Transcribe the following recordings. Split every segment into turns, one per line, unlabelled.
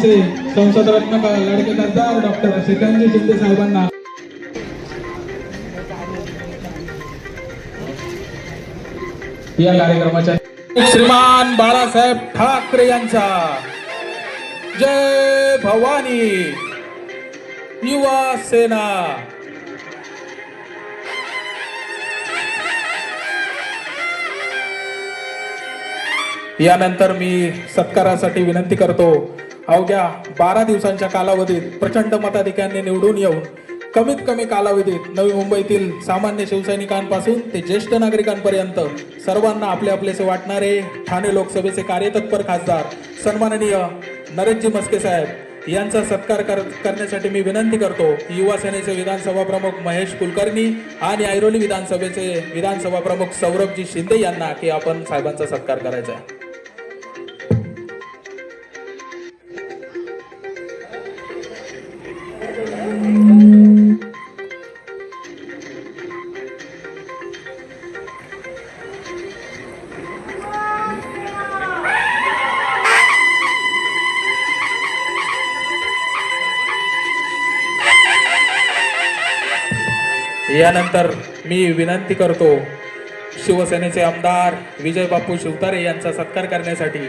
असे संसदरत्न लाडके खासदार डॉक्टर श्रीकांतजी शिंदे साहेबांना या कार्यक्रमाच्या श्रीमान बाळासाहेब ठाकरे यांचा जय भवानी युवा सेना यानंतर मी सत्कारासाठी विनंती करतो अवघ्या 12 दिवसांच्या कालावधीत प्रचंड मताधिक्यांनी निवडून येऊन कमीत कमी कालावधीत नवी मुंबईतील सामान्य शिवसैनिकांपासून ते ज्येष्ठ नागरिकांपर्यंत सर्वांना आपले आपलेसे वाटणारे ठाणे लोकसभेचे कार्यतत्पर खासदार सन्माननीय नरेशजी मस्के साहेब यांचा सत्कार करण्यासाठी मी विनंती करतो युवा सेनेचे विधानसभा प्रमुख महेश कुलकर्णी आणि ऐरोली विधानसभेचे विधानसभा प्रमुख सौरभजी शिंदे यांना की आपण साहेबांचा सत्कार करायचा आहे. यानंतर मी विनंती करतो शिवसेनेचे आमदार विजय बापू शिवतारे यांचा सत्कार करण्यासाठी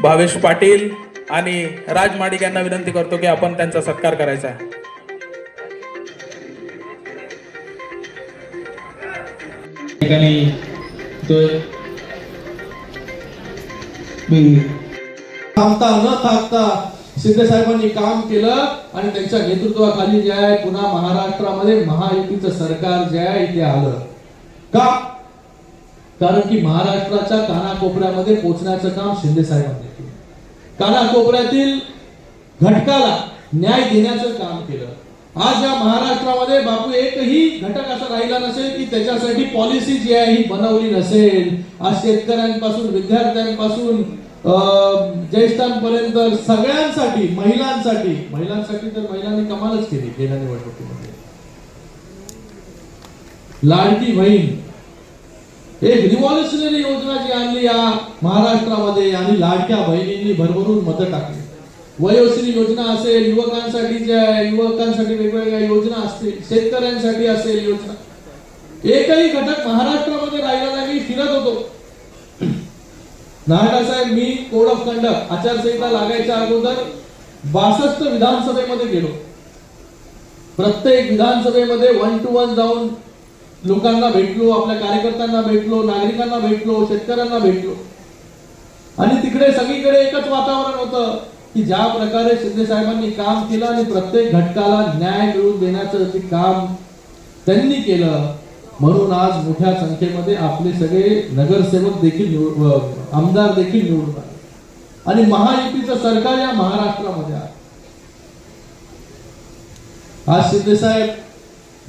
भावेश पाटील आणि राज माडिक यांना विनंती करतो की आपण त्यांचा सत्कार करायचा आहे.
थांबता न थांबता शिंदे साहेबांनी काम केलं आणि त्यांच्या नेतृत्वाखाली जे आहे पुन्हा महाराष्ट्रामध्ये महायुतीचं सरकार जे आहे इथे आलं. का? कारण की महाराष्ट्राच्या कानाकोपऱ्यामध्ये पोहोचण्याचं काम शिंदे साहेबांनी केलं. कानाकोपऱ्यातील घटकाला न्याय देण्याचं काम केलं. आज या महाराष्ट्रामध्ये बापू एकही घटक असा राहिला नसेल की त्याच्यासाठी पॉलिसी जी आहे ही बनवली नसेल. आज शेतकऱ्यांपासून विद्यार्थ्यांपासून ज्येष्ठांपर्यंत सगळ्यांसाठी महिलांसाठी तर महिलांनी कमालच केली गेल्या निवडणुकीमध्ये. लाडकी बहीण एक रिव्हॉल्युशनरी योजना जी आणली या महाराष्ट्रामध्ये आणि लाडक्या बहिणींनी भरभरून मतं टाकली. वयोश्री योजना असेल, युवकांसाठी वेगवेगळ्या योजना असतील, शेतकऱ्यांसाठी असेल योजना. एकही घटक महाराष्ट्रामध्ये राहिला नाही. मी फिरत होतो नायडा साहेब, मी कोड ऑफ कंडक्ट आचारसंहिता लागायच्या अगोदर 62 विधानसभेमध्ये गेलो. प्रत्येक विधानसभेमध्ये 1 to 1 जाऊन लोकांना भेटलो, आपल्या कार्यकर्त्यांना भेटलो, नागरिकांना भेटलो, शेतकऱ्यांना भेटलो. आणि तिकडे सगळीकडे एकच वातावरण होतं की ज्या प्रकारे शिंदे साहेबांनी काम केलं आणि प्रत्येक घटकाला न्याय मिळवून देण्याचं जे काम त्यांनी केलं, म्हणून आज मोठ्या संख्येमध्ये आपले सगळे नगरसेवक देखील आमदार देखील निवडून आले आणि महायुतीचं सरकार या महाराष्ट्रामध्ये आहे. आज शिंदे साहेब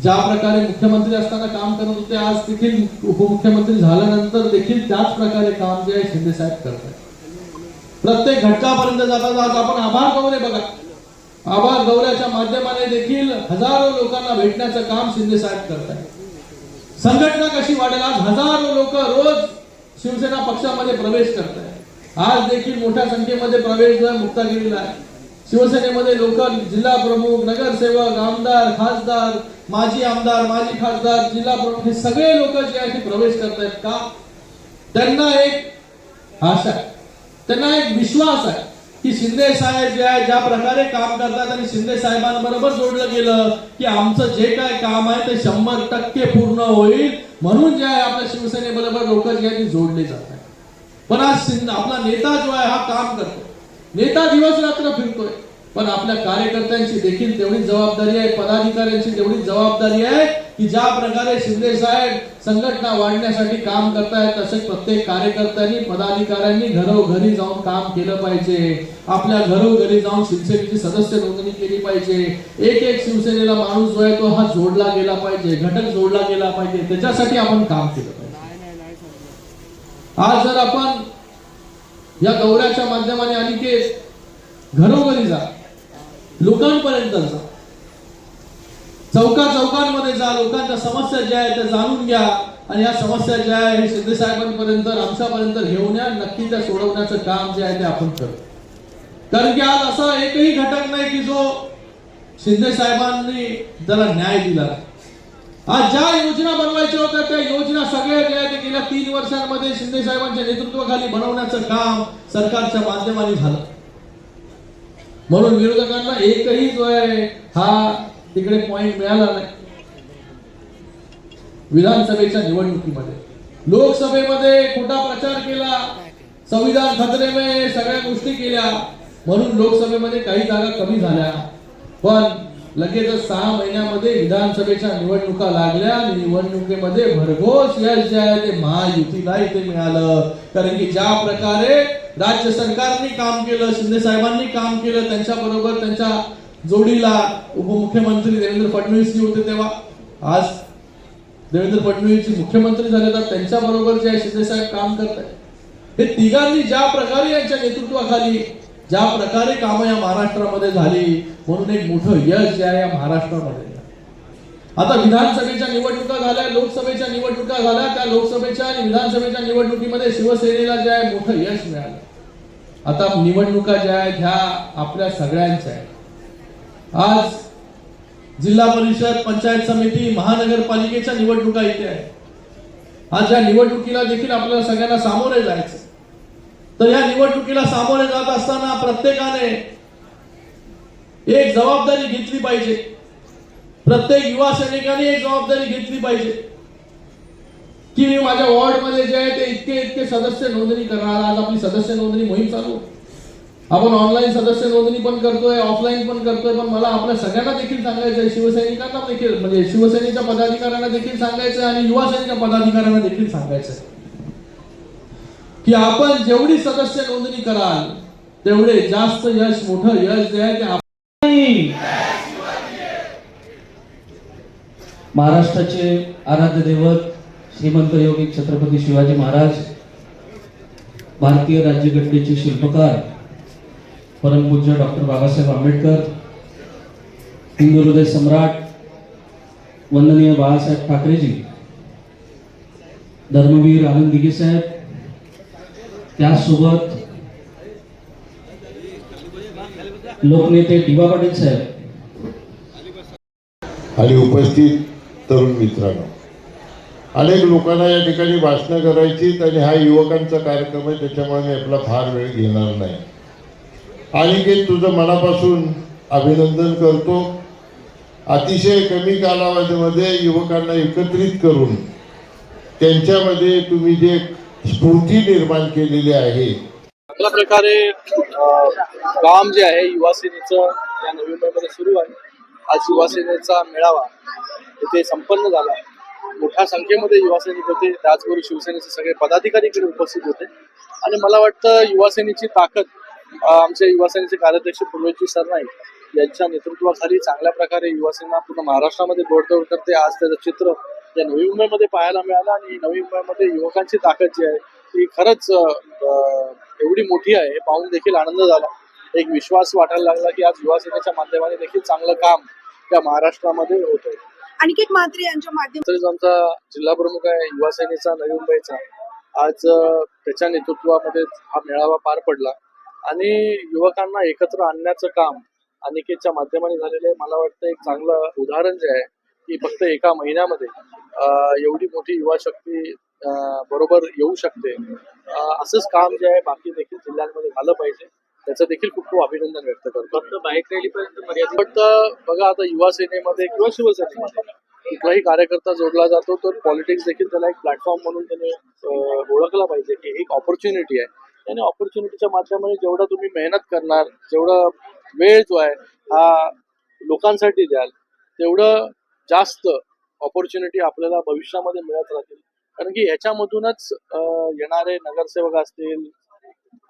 ज्या प्रकारे मुख्यमंत्री असताना काम करत होते, आज देखील उपमुख्यमंत्री झाल्यानंतर देखील त्याच प्रकारे काम जे आहे शिंदे साहेब करतात. प्रत्येक घटकापर्यंत जातात. आज आपण आभार दौरे बघा, आभार दौऱ्याच्या माध्यमाने देखील हजारो लोकांना भेटण्याचं काम शिंदे साहेब करतात. संघटना कशी वाढेल? आज हजारो लोक रोज शिवसेना पक्षामध्ये प्रवेश करत आहेत. आज देखील मोठ्या संख्येमध्ये प्रवेश मुक्तागिरीला आहे. शिवसेनेमध्ये लोक जिल्हा प्रमुख, नगरसेवक, आमदार, खासदार, माजी आमदार, माजी खासदार, जिल्हा प्रमुख हे सगळे लोक जे आहेत ते प्रवेश करत आहेत. का? त्यांना एक आशा आहे, त्यांना एक विश्वास आहे की शिंदे साहेब जे आहे ज्या प्रकारे काम करतात आणि शिंदे साहेबांबरोबर जोडलं गेलं की आमचं जे काय काम आहे ते 100% पूर्ण होईल. म्हणून जे आहे आपल्या शिवसेनेबरोबर लोक जे आहे ते जोडले जात आहेत. पण आज आपला नेता जो आहे हा काम करतो, नेता दिवस रात्र फिरतोय, पण आपल्या कार्यकर्त्यांची देखील तेवढीच जबाबदारी आहे, पदाधिकाऱ्यांची तेवढीच जबाबदारी आहे की ज्या प्रकारे शिंदे साहेब संघटना वाढण्यासाठी काम करतायत तसेच प्रत्येक कार्यकर्त्यांनी, पदाधिकाऱ्यांनी घरोघरी जाऊन काम केलं पाहिजे. आपल्या घरोघरी जाऊन शिवसेनेची सदस्य नोंदणी केली पाहिजे. एक शिवसेनेला माणूस जो आहे तो हा जोडला गेला पाहिजे, घटक जोडला गेला पाहिजे. त्याच्यासाठी आपण काम केलं पाहिजे. आज जर आपण या दौऱ्याच्या माध्यमाने अनिकेत घरोघरी जा, लोकांपर्यंत जा, चौकांमध्ये जा, लोकांच्या समस्या ज्या आहेत त्या जाणून घ्या. आणि या समस्या ज्या आहे हे शिंदे साहेबांपर्यंत आमच्यापर्यंत घेऊन या, नक्की त्या सोडवण्याचं काम जे आहे ते आपण करू. कारण की आज असा एकही घटक नाही की जो शिंदे साहेबांनी त्याला न्याय दिला. आज ज्या योजना बनवायच्या होत्या त्या योजना सगळ्या ज्या आहेत ते गेल्या 3 वर्षांमध्ये शिंदे साहेबांच्या नेतृत्वाखाली बनवण्याचं काम सरकारच्या माध्यमाने झालं. म्हणून विरोधकांना एकही जो आहे हा तिकडे पॉइंट मिळाला नाही. विधानसभेच्या निवडणुकीमध्ये, लोकसभेमध्ये खोटा प्रचार केला, संविधान खतरे में सगळ्या गोष्टी केल्या, म्हणून लोकसभेमध्ये काही जागा कमी झाल्या. पण लगेचच 6 महिन्यामध्ये विधानसभेच्या निवडणुका लागल्या आणि निवडणुकीमध्ये भरघोस यश जे आहे ते महायुतीला इथे मिळालं. कारण की ज्या प्रकारे राज्य सरकारने काम केलं, शिंदे साहेबांनी काम केलं, त्यांच्या बरोबर त्यांच्या जोडीला उपमुख्यमंत्री देवेंद्र फडणवीस जी होते, तेव्हा आज देवेंद्र फडणवीस मुख्यमंत्री झाले तर त्यांच्या बरोबर जे शिंदे साहेब काम करतात. हे तिघांनी ज्या प्रकारे यांच्या नेतृत्वाखाली ज्या प्रकारे कामं या महाराष्ट्रामध्ये झाली, म्हणून एक मोठं यश जे आहे या महाराष्ट्रामध्ये. आता विधानसभेच्या निवडणुका झाल्या, लोकसभेच्या निवडणुका झाल्या, त्या लोकसभेच्या आणि विधानसभेच्या निवडणुकीमध्ये शिवसेनेला जे आहे मोठं यश मिळालं. आता निवडणुका ज्या आहेत ह्या आपल्या सगळ्यांच्या आहेत. आज जिल्हा परिषद, पंचायत समिती, महानगरपालिकेच्या निवडणुका इथे आहेत. आज या निवडणुकीला देखील आपल्याला सगळ्यांना सामोरे जायचं. तर या निवडणुकीला सामोरे जात असताना प्रत्येकाने एक जबाबदारी घेतली पाहिजे. प्रत्येक युवा सैनिकाने एक जबाबदारी घेतली पाहिजे की मी माझ्या वॉर्डमध्ये जे आहे ते इतके सदस्य नोंदणी करणार. आज आपली सदस्य नोंदणी मोहीम चालू, आपण ऑनलाईन सदस्य नोंदणी पण करतोय, ऑफलाईन पण करतोय. पण मला आपल्या सगळ्यांना देखील सांगायचं आहे, शिवसैनिकांना देखील, म्हणजे शिवसेनेच्या पदाधिकाऱ्यांना देखील सांगायचं आहे आणि युवा सेनेच्या पदाधिकाऱ्यांना देखील सांगायचं आहे की आपण जेवढी सदस्य नोंदणी कराल तेवढे जास्त यश, मोठं यश जे आहे ते आपण.
महाराष्ट्राचे आराध्य दैवत श्रीमंत योगी छत्रपती शिवाजी महाराज, भारतीय राज्यघटनेचे शिल्पकार परमपूज्य डॉक्टर बाबासाहेब आंबेडकर, हिंदू हृदय सम्राट वंदनीय बाळासाहेब ठाकरेजी, धर्मवीर आनंद दिघे साहेब, त्यासोबत लोकनेते डी.वा. पाटील साहेब
आणि उपस्थित तरुण मित्रांनो, अनेक लोकांना या ठिकाणी भाषणं करायची आणि हा युवकांचा कार्यक्रम आहे, त्याच्यामुळे मी आपला फार वेळ घेणार नाही. आणि तुझं मनापासून अभिनंदन करतो. अतिशय कमी कालावधीमध्ये युवकांना एकत्रित करून त्यांच्यामध्ये तुम्ही जे स्फूर्ती निर्माण केलेली आहे.
चांगल्या प्रकारे काम जे आहे युवा सेनेचं या नवी मुंबईमध्ये सुरू आहे. आज युवा सेनेचा मेळावा इथे संपन्न झाला. मोठ्या संख्येमध्ये युवा सैनिक होते, त्याचबरोबर शिवसेनेचे सगळे पदाधिकारी इकडे उपस्थित होते. आणि मला वाटतं युवा सेनेची ताकद, आमचे युवा सेनेचे कार्याध्यक्ष पूर्वजी सरनाईक यांच्या नेतृत्वाखाली चांगल्या प्रकारे युवा सेना पूर्ण महाराष्ट्रामध्ये घोडदौड करते. आज त्याचं चित्र या नवी मुंबईमध्ये पाहायला मिळालं. आणि नवी मुंबईमध्ये युवकांची ताकद जी आहे ती खरंच एवढी मोठी आहे हे पाहून देखील आनंद झाला. एक विश्वास वाटायला लागला की आज युवा सेनेच्या माध्यमाने देखील चांगलं काम या महाराष्ट्रामध्ये होत आहे.
अनिकेत म्हात्रे यांच्या माध्यमातून
आमचा जिल्हा प्रमुख आहे युवा सेनेचा नवी मुंबईचा, आज त्याच्या नेतृत्वामध्ये हा मेळावा पार पडला आणि युवकांना एकत्र आणण्याचं काम अनिकेतच्या माध्यमाने झालेलं आहे. मला वाटतं एक चांगलं उदाहरण जे आहे की फक्त एका महिन्यामध्ये एवढी मोठी युवा शक्ती बरोबर येऊ शकते. असंच काम जे आहे बाकी देखील जिल्ह्यांमध्ये झालं पाहिजे, त्याचं देखील खूप खूप अभिनंदन व्यक्त करतो. फक्त बाईक रॅलीपर्यंत मर्यादित वाटतं. बघा आता युवा सेनेमध्ये किंवा शिवसेनेमध्ये कुठलाही कार्यकर्ता जोडला जातो तर पॉलिटिक्स देखील त्याला एक प्लॅटफॉर्म म्हणून त्याने ओळखला पाहिजे की एक ऑपॉर्च्युनिटी आहे. आणि ऑपॉर्च्युनिटीच्या माध्यमाने जेवढं तुम्ही मेहनत करणार, जेवढं वेळ जो आहे हा लोकांसाठी द्याल, तेवढं जास्त ऑपॉर्च्युनिटी आपल्याला भविष्यामध्ये मिळत राहतील. कारण की ह्याच्यामधूनच येणारे नगरसेवक असतील,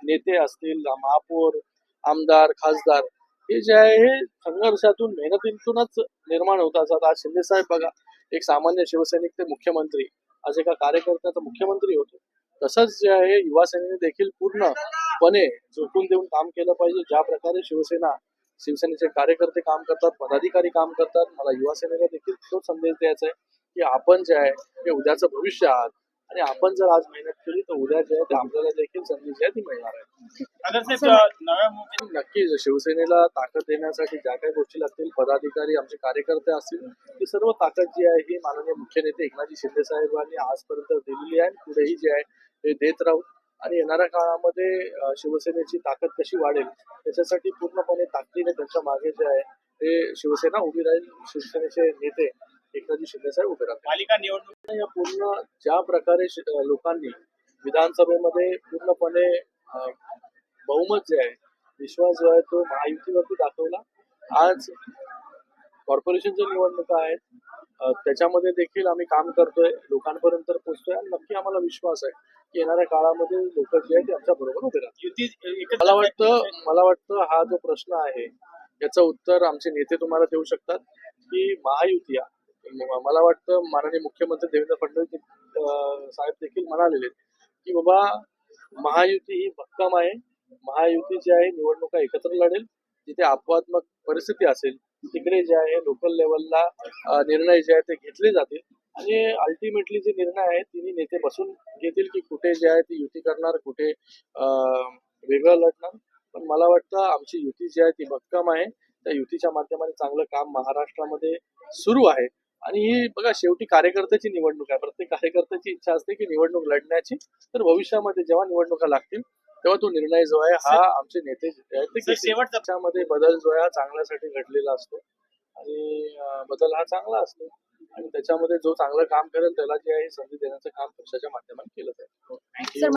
नेते असतील, महापौर, आमदार, खासदार हे जे आहे हे संघर्षातून, मेहनतीतूनच निर्माण होत असतात. आज शिंदे साहेब बघा, एक सामान्य शिवसैनिक ते मुख्यमंत्री, आज एका कार्यकर्त्याचा मुख्यमंत्री होतो. तसंच जे आहे युवा सेनेने देखील पूर्णपणे झोकून देऊन काम केलं पाहिजे. ज्या प्रकारे शिवसेनेचे कार्यकर्ते काम करतात, पदाधिकारी काम करतात, मला युवा सेनेला देखील तो संदेश द्यायचा आहे की आपण जे आहे ते उद्याचं भविष्य आहात आणि आपण जर आज मेहनत केली तर उद्या जे आहे ते आपल्याला देखील संधी जी आहे ती मिळणार आहे. नक्कीच शिवसेनेला ताकद देण्यासाठी ज्या काही गोष्टी लागतील, पदाधिकारी आमचे कार्यकर्ते असतील, ती सर्व ताकद जी आहे ही माननीय मुख्य नेते एकनाथजी शिंदे साहेबांनी आजपर्यंत दिलेली आहे. पुढेही जे आहे ते देत राहू आणि येणाऱ्या काळामध्ये शिवसेनेची ताकद कशी वाढेल त्याच्यासाठी पूर्णपणे ताकदीने त्यांच्या मागे जे आहे ते शिवसेना उभी राहील. शिवसेनेचे नेते एकनाथजी शिंदे साहेब उभे राहतील. पालिका निवडणूक या पूर्ण ज्या प्रकारे लोकांनी विधानसभेमध्ये पूर्णपणे बहुमत जे आहे, विश्वास जो आहे तो महायुतीवरती दाखवला. आज कॉर्पोरेशनच्या निवडणुका आहेत, त्याच्यामध्ये देखील आम्ही काम करतोय, लोकांपर्यंत पोहोचतोय आणि नक्की आम्हाला विश्वास आहे की येणाऱ्या काळामध्ये लोक जे आहेत ते आमच्या बरोबर उभे राहतील. मला वाटतं हा जो प्रश्न आहे याचं उत्तर आमचे नेते तुम्हाला देऊ शकतात की महायुती मला वाटतं माननीय मुख्यमंत्री देवेंद्र फडणवीस साहेब देखील म्हणालेले की बाबा महायुती ही भक्कम आहे. महायुती जी आहे निवडणुका एकत्र लढेल. जिथे अपवादात्मक परिस्थिती असेल तिकडे जे आहे लोकल लेवलला निर्णय जे आहे ते घेतले जातील आणि अल्टिमेटली जे निर्णय आहेत तिन्ही नेते बसून घेतील की कुठे जे आहे ती युती करणार, कुठे वेगळं लढणार. पण मला वाटतं आमची युती जी आहे ती भक्कम आहे. त्या युतीच्या माध्यमाने चांगलं काम महाराष्ट्रामध्ये सुरू आहे आणि ही बघा शेवटी कार्यकर्त्याची निवडणूक आहे. प्रत्येक कार्यकर्त्याची इच्छा असते की निवडणूक लढण्याची. तर भविष्यामध्ये जेव्हा निवडणुका लागतील तेव्हा तो निर्णय जो आहे हा आमचे नेते जे आहेत ते शेवटच्यामध्ये बदल जो आहे हा चांगल्यासाठी घडलेला असतो आणि बदल हा चांगला असतो आणि त्याच्यामध्ये जो चांगलं काम करेल त्याला जे आहे संधी देण्याचं काम पक्षाच्या माध्यमातून केलं जाईल.